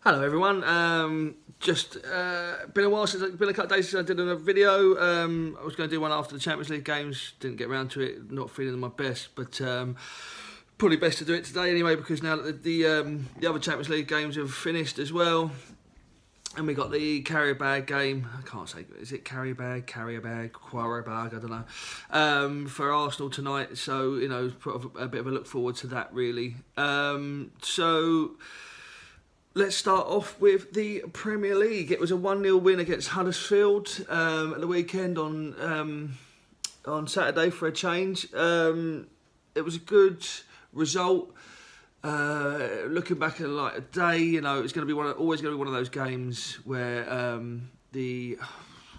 Hello everyone. Just been a while been a couple of days since I did a video. I was going to do one after the Champions League games. Didn't get around to it. Not feeling my best, but probably best to do it today anyway because now that the other Champions League games have finished as well, and we got the Qarabag game. I can't say, is it Qarabag, I don't know. For Arsenal tonight, so put a bit of a look forward to that really. Let's start off with the Premier League. It was a 1-0 win against Huddersfield at the weekend on Saturday for a change. It was a good result. Looking back at a day, it's going to be always going to be one of those games where the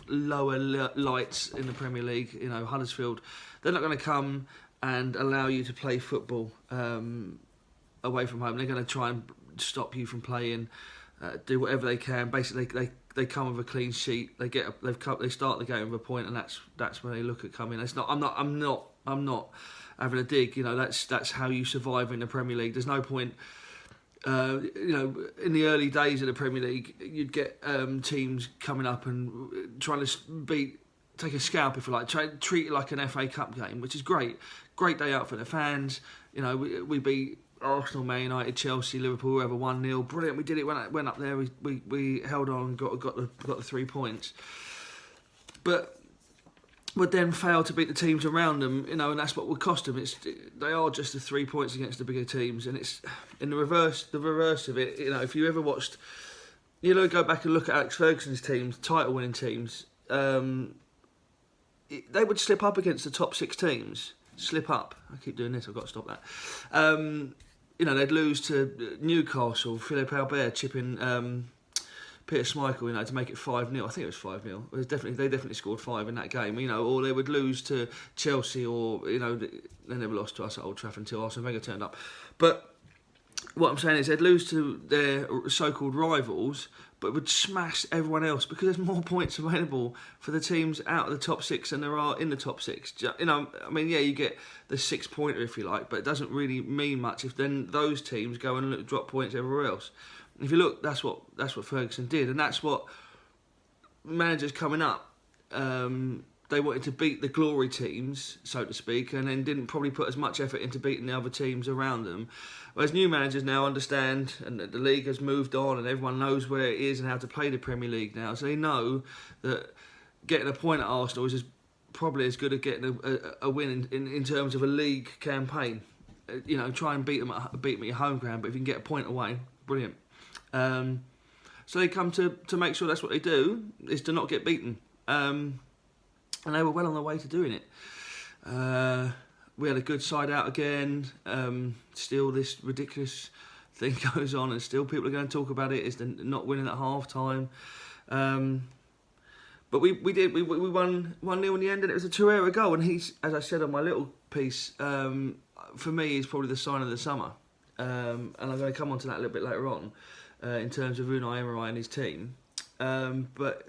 lower lights in the Premier League, Huddersfield, they're not going to come and allow you to play football away from home. They're going to try and stop you from playing, do whatever they can. Basically, they come with a clean sheet. They start the game with a point, and that's when they look at coming. I'm not having a dig. That's how you survive in the Premier League. There's no point. In the early days of the Premier League, you'd get teams coming up and trying to take a scalp, if you like, treat it like an FA Cup game, which is great. Great day out for the fans. We beat Arsenal, Man United, Chelsea, Liverpool, whoever 1-0. Brilliant. We did it. Went up there. We held on and got the 3 points. But would then fail to beat the teams around them, and that's what would cost them. They are just the 3 points against the bigger teams, and it's in the reverse of it. If you ever watched, go back and look at Alex Ferguson's teams, title-winning teams, they would slip up against the top 6 teams. Slip up. I keep doing this. I've got to stop that. They'd lose to Newcastle, Philippe Albert chipping Peter Schmeichel, to make it 5-0. I think it was 5-0. They definitely scored 5 in that game, or they would lose to Chelsea, or they never lost to us at Old Trafford until Arsene Wenger turned up. But what I'm saying is they'd lose to their so-called rivals, but would smash everyone else because there's more points available for the teams out of the top 6 than there are in the top 6. You get the 6-pointer if you like, but it doesn't really mean much if then those teams go and drop points everywhere else. If you look, that's what Ferguson did, and that's what managers coming up. They wanted to beat the glory teams, so to speak, and then didn't probably put as much effort into beating the other teams around them. Whereas new managers now understand, and the league has moved on, and everyone knows where it is and how to play the Premier League now. So they know that getting a point at Arsenal is probably as good as getting a win in terms of a league campaign. Try and beat them at your home ground, but if you can get a point away, brilliant. So they come to make sure that's what they do, is to not get beaten. And they were well on their way to doing it. We had a good side out again. Still, this ridiculous thing goes on, and still people are going to talk about it. Is the not winning at half time. But we won 1-0 in the end, and it was a Torreira goal. And he's, as I said on my little piece, for me, he's probably the sign of the summer. And I'm going to come on to that a little bit later on in terms of Unai Emery and his team. But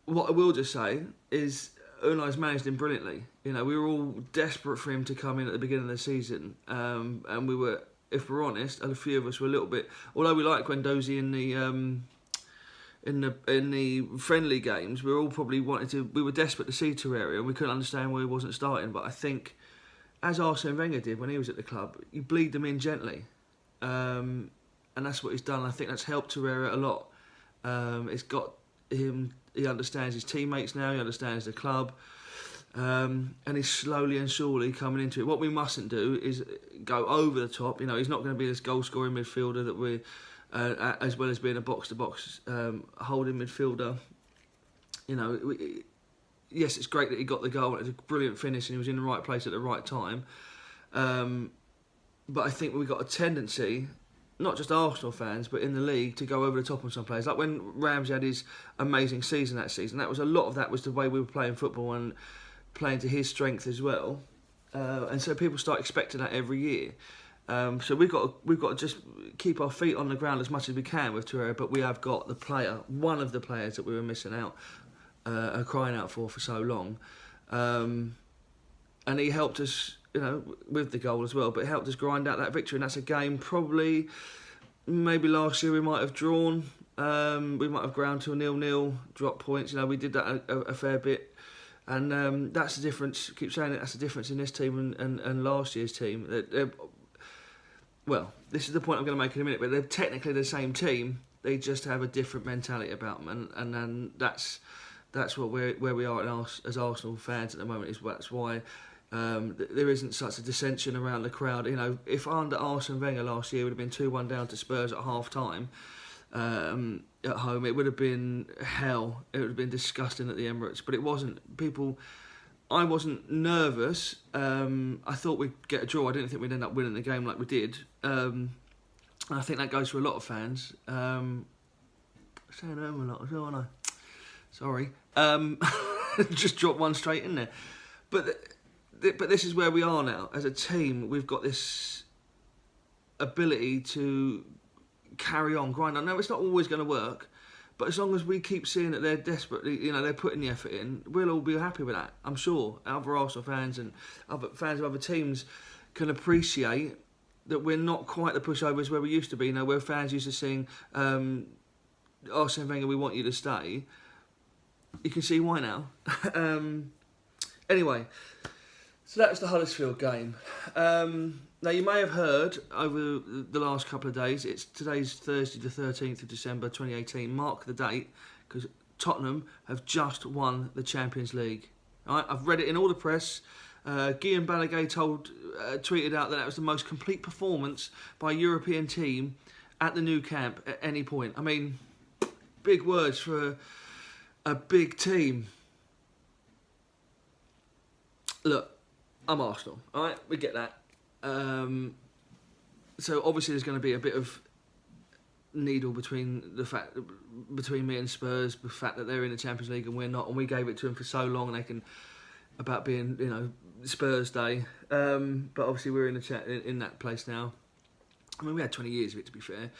what I will just say is Unai's managed him brilliantly. We were all desperate for him to come in at the beginning of the season, and we were, if we're honest, and a few of us were a little bit. Although we like Guendouzi in the friendly games, we were all probably we were desperate to see Torreira, and we couldn't understand why he wasn't starting. But I think, as Arsene Wenger did when he was at the club, you bleed them in gently, and that's what he's done. I think that's helped Torreira a lot. It's got him. He understands his teammates now. He understands the club, and he's slowly and surely coming into it. What we mustn't do is go over the top. He's not going to be this goal-scoring midfielder that we're, as well as being a box-to-box holding midfielder. Yes, it's great that he got the goal. It was a brilliant finish, and he was in the right place at the right time. But I think we've got a tendency, not just Arsenal fans, but in the league, to go over the top on some players. Like when Ramsey had his amazing season that season, a lot of that was the way we were playing football and playing to his strength as well. And so people start expecting that every year. So we've got to just keep our feet on the ground as much as we can with Torreira, but we have got the player, one of the players that we were missing out, crying out for so long. And he helped us, with the goal as well, but it helped us grind out that victory. And that's a game probably maybe last year we might have drawn. We might have ground to a 0-0, drop points. You know, we did that a fair bit. And that's the difference. I keep saying it, that's the difference in this team and last year's team. Well, this is the point I'm going to make in a minute, but they're technically the same team. They just have a different mentality about them, and then that's where we are as Arsenal fans at the moment. That's why there isn't such a dissension around the crowd. You know, if under Arsene Wenger last year it would have been 2-1 down to Spurs at half time at home, it would have been hell. It would have been disgusting at the Emirates, but it wasn't. I wasn't nervous. I thought we'd get a draw. I didn't think we'd end up winning the game like we did. And I think that goes for a lot of fans. Saying a lot as well, aren't I? Sorry. Just dropped one straight in there. But this is where we are now. As a team, we've got this ability to carry on, grind on. Now, it's not always going to work, but as long as we keep seeing that they're desperately, you know, they're putting the effort in, we'll all be happy with that. I'm sure other Arsenal fans and other fans of other teams can appreciate that we're not quite the pushovers where we used to be. You know, where fans used to sing, Arsene Wenger, we want you to stay. You can see why now. Anyway, so that was the Huddersfield game. Now, you may have heard over the last couple of days, today's Thursday the 13th of December 2018, mark the date, because Tottenham have just won the Champions League. All right, I've read it in all the press. Guillaume Balaguer tweeted out that was the most complete performance by a European team at the new camp at any point. I mean, big words for a big team. Look, I'm Arsenal, all right? We get that. So obviously there's going to be a bit of needle between me and Spurs, the fact that they're in the Champions League and we're not, and we gave it to them for so long, and about being, you know, Spurs Day. But obviously we're in that place now. I mean, we had 20 years of it, to be fair.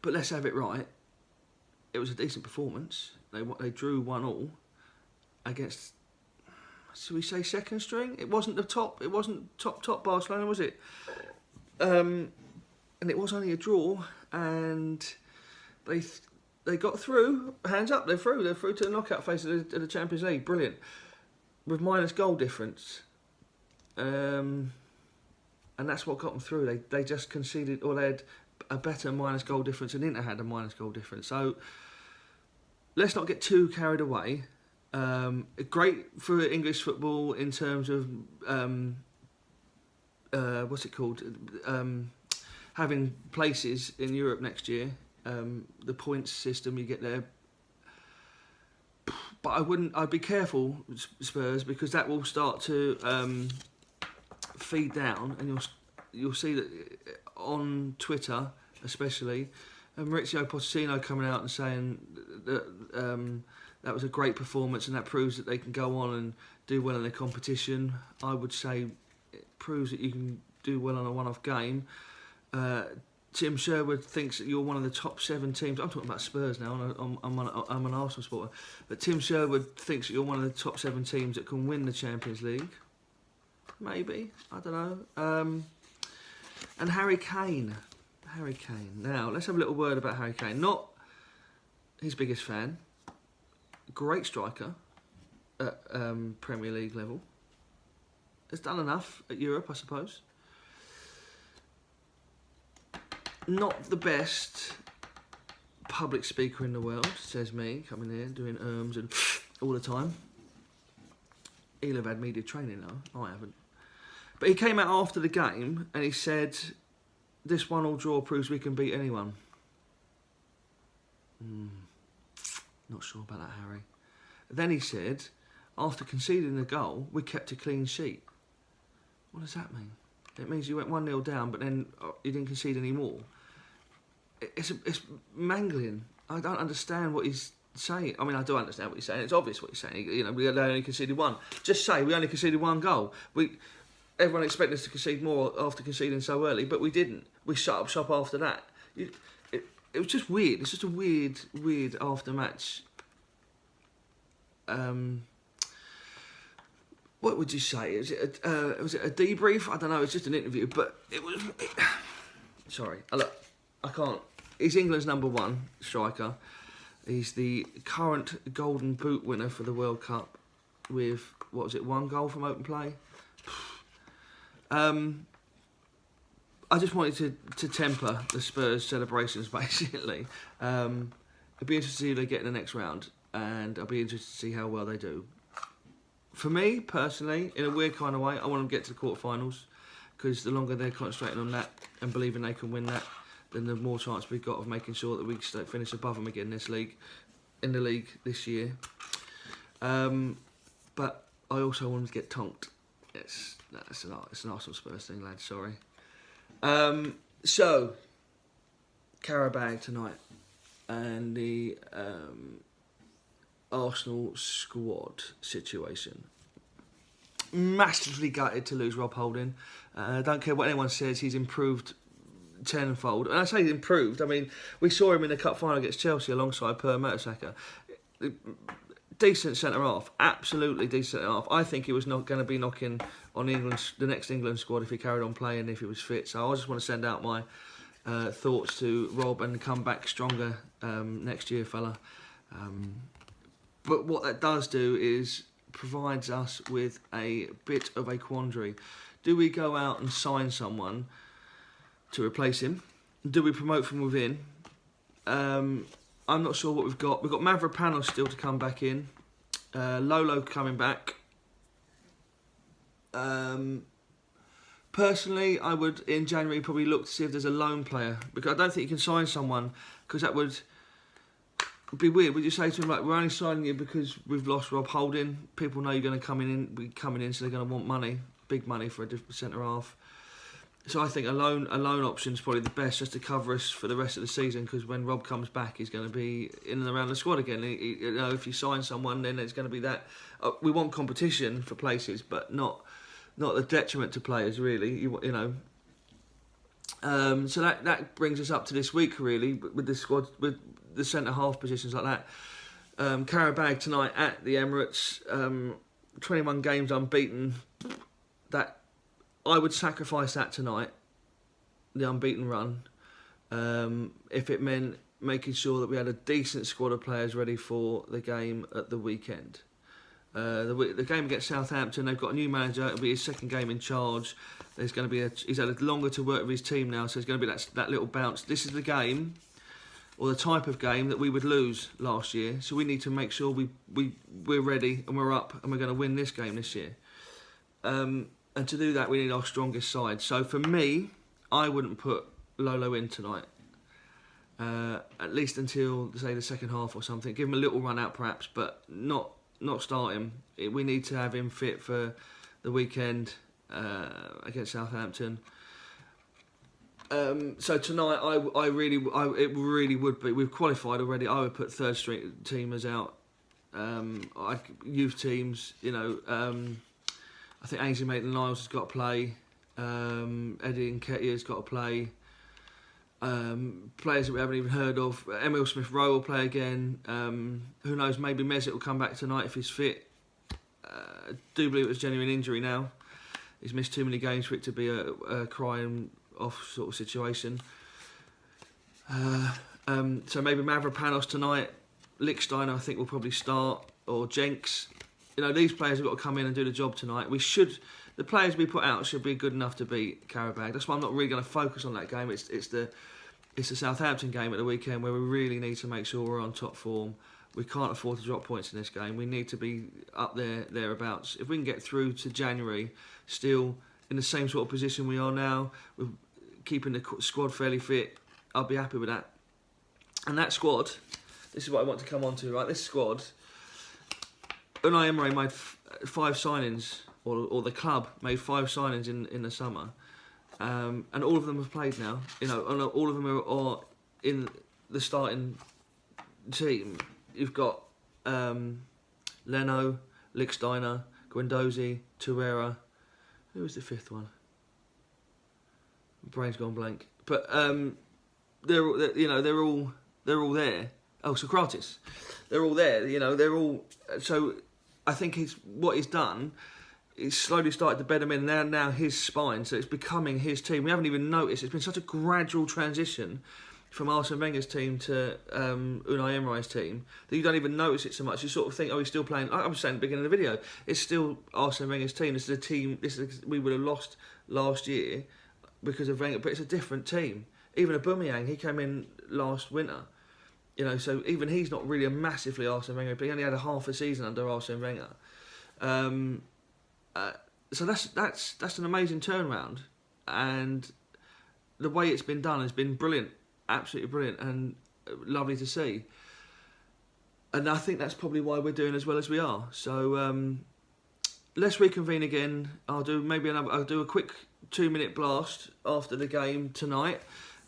But let's have it right. It was a decent performance. They drew 1-1 against, should we say, second string? It wasn't top Barcelona, was it? And it was only a draw, and they got through. Hands up, they're through. They're through to the knockout phase of the Champions League. Brilliant, with minus goal difference. And that's what got them through. They just conceded, or they had a better minus goal difference than Inter had a minus goal difference. So let's not get too carried away. Great for English football in terms of what's it called? Having places in Europe next year. The points system you get there. But I'd be careful, Spurs, because that will start to feed down, and you'll see that on Twitter, especially, Maurizio Pochettino coming out and saying that that was a great performance and that proves that they can go on and do well in the competition. I would say it proves that you can do well on a one-off game. Tim Sherwood thinks that you're one of the top 7 teams. I'm talking about Spurs now. I'm an Arsenal supporter. But Tim Sherwood thinks that you're one of the top 7 teams that can win the Champions League. Maybe. I don't know. And Harry Kane. Now, let's have a little word about Harry Kane. Not his biggest fan. Great striker at Premier League level. Has done enough at Europe, I suppose. Not the best public speaker in the world, says me, coming here, doing and all the time. He'll have had media training though, I haven't. But he came out after the game and he said, this 1-1 draw proves we can beat anyone. Not sure about that, Harry. Then he said, after conceding the goal, we kept a clean sheet. What does that mean? It means you went 1-0 down, but then you didn't concede any more. It's mangling. I don't understand what he's saying. I mean, I do understand what he's saying. It's obvious what he's saying. You know, we only conceded 1. Just say we only conceded 1 goal. Everyone expected us to concede more after conceding so early, but we didn't. We shut up shop after that. It was just weird. It's just a weird after-match. What would you say? Was it a debrief? I don't know. It's just an interview, but it was. Sorry, look, I can't. He's England's #1 striker. He's the current Golden Boot winner for the World Cup with, what was it, 1 goal from open play? I just wanted to temper the Spurs celebrations, basically. It'd be interesting to see who they get in the next round, and I'll be interested to see how well they do. For me, personally, in a weird kind of way, I want them to get to the quarterfinals, because the longer they're concentrating on that and believing they can win that, then the more chance we've got of making sure that we finish above them again in the league this year. But I also want them to get tonked. It's an Arsenal Spurs thing, lads. Sorry. So, Qarabag tonight, and the Arsenal squad situation. Massively gutted to lose Rob Holding. I don't care what anyone says, he's improved tenfold. And I say he's improved, I mean, we saw him in the cup final against Chelsea alongside Per Mertesacker. Decent centre-half, absolutely decent centre-half. I think he was not going to be knocking on the next England squad if he carried on playing, if he was fit. So I just want to send out my thoughts to Rob and come back stronger next year, fella. But what that does do is provides us with a bit of a quandary. Do we go out and sign someone to replace him? Do we promote from within? I'm not sure what we've got. We've got Mavropanos still to come back in. Lolo coming back. Personally, I would, in January, probably look to see if there's a loan player. Because I don't think you can sign someone, because that would be weird. Would you say to him, like, we're only signing you because we've lost Rob Holding? People know you're going to be coming in, so they're going to want money, big money for a different centre-half. So I think a loan option is probably the best, just to cover us for the rest of the season, because when Rob comes back, he's going to be in and around the squad again. You know, if you sign someone, then it's going to be that. We want competition for places, but not the detriment to players, really. You know. So that brings us up to this week, really, with the squad, with the centre half positions like that. Qarabag tonight at the Emirates, 21 games unbeaten. That I would sacrifice that tonight, the unbeaten run, if it meant making sure that we had a decent squad of players ready for the game at the weekend. The game against Southampton, they've got a new manager. It'll be his second game in charge. There's going to be he's had longer to work with his team now, so there's going to be that little bounce. This is the game, or the type of game that we would lose last year. So we need to make sure we're ready and we're up and we're going to win this game this year. And to do that, we need our strongest side. So for me, I wouldn't put Lolo in tonight. At least until, say, the second half or something. Give him a little run out perhaps, but not start him. We need to have him fit for the weekend against Southampton. So tonight, it really would be. We've qualified already. I would put third string teamers out. Youth teams, you know. I think Ainsley Maitland-Niles has got to play. Eddie Nketiah's got to play. Players that we haven't even heard of. Emil Smith-Rowe will play again. Who knows, maybe Mesut will come back tonight if he's fit. I do believe it was genuine injury now. He's missed too many games for it to be a crying off sort of situation. So maybe Mavropanos tonight. Lichtsteiner I think will probably start, or Jenks. You know, these players have got to come in and do the job tonight. The players we put out should be good enough to beat Qarabag. That's why I'm not really going to focus on that game. It's the Southampton game at the weekend where we really need to make sure we're on top form. We can't afford to drop points in this game. We need to be up thereabouts. If we can get through to January, still in the same sort of position we are now, with keeping the squad fairly fit, I'll be happy with that. And that squad, this is what I want to come on to, right? This squad, Unai Emery made 5 signings, or the club made 5 signings in the summer, and all of them have played now. You know, and all of them are in the starting team. You've got Leno, Lichtsteiner, Guendouzi, Torreira. Who was the 5th one? Brain's gone blank. But they're all there. Oh, Socrates. They're all there. You know, they're all. So I think what he's done he's slowly started to bed them in. Now his spine, so it's becoming his team. We haven't even noticed. It's been such a gradual transition from Arsene Wenger's team to Unai Emery's team that you don't even notice it so much. You sort of think, oh, he's still playing. I was saying at the beginning of the video, it's still Arsene Wenger's team. This is a team. We would have lost last year because of Wenger, but it's a different team. Even Aubameyang, he came in last winter. You know, so even he's not really a massively Arsene Wenger, but he only had a half a season under Arsene Wenger. So that's an amazing turnaround, and the way it's been done has been brilliant, absolutely brilliant, and lovely to see. And I think that's probably why we're doing as well as we are. So let's reconvene again. I'll do a quick 2-minute blast after the game tonight.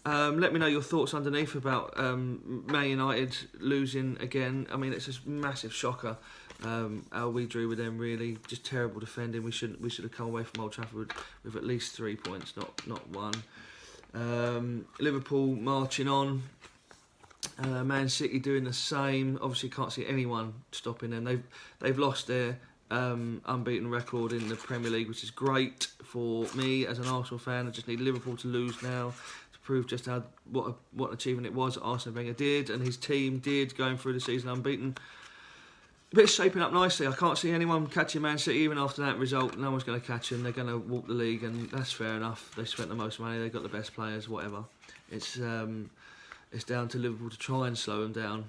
Let me know your thoughts underneath about Man United losing again. I mean, it's a massive shocker how we drew with them. Really, just terrible defending. We should have come away from Old Trafford with at least 3 points, not one. Liverpool marching on. Man City doing the same. Obviously, can't see anyone stopping them. They've lost their unbeaten record in the Premier League, which is great for me as an Arsenal fan. I just need Liverpool to lose now, prove just what an achievement it was that Arsene Wenger did and his team did going through the season unbeaten. But it's shaping up nicely. I can't see anyone catching Man City even after that result. No one's going to catch them. They're going to walk the league, and that's fair enough. They spent the most money. They've got the best players. Whatever. It's down to Liverpool to try and slow them down,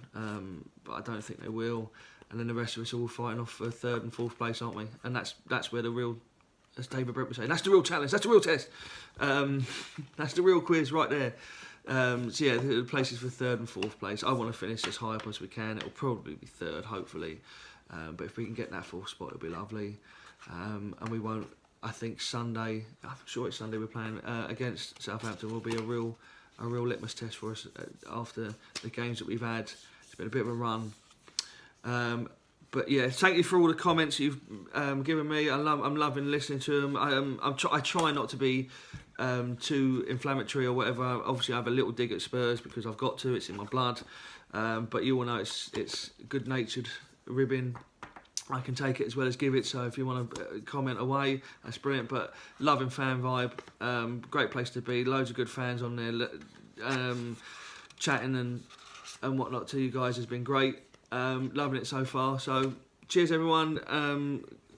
but I don't think they will. And then the rest of us are all fighting off for 3rd and 4th place, aren't we? And that's where the real, as David Brent was saying, that's the real challenge, that's the real test. That's the real quiz right there. So yeah, the places for 3rd and 4th place. I want to finish as high up as we can. It'll probably be 3rd, hopefully. But if we can get that 4th spot, it'll be lovely. And we won't, I think Sunday, I'm sure it's Sunday we're playing against Southampton, will be a real litmus test for us after the games that we've had. It's been a bit of a run. But yeah, thank you for all the comments you've given me. I'm loving listening to them. I try not to be too inflammatory or whatever. Obviously, I have a little dig at Spurs because I've got to. It's in my blood. But you all know it's good-natured ribbing. I can take it as well as give it. So if you want to comment away, that's brilliant. But loving fan vibe. Great place to be. Loads of good fans on there. Chatting and whatnot to you guys has been great. Loving it so far. So cheers everyone.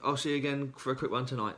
I'll see you again for a quick one tonight.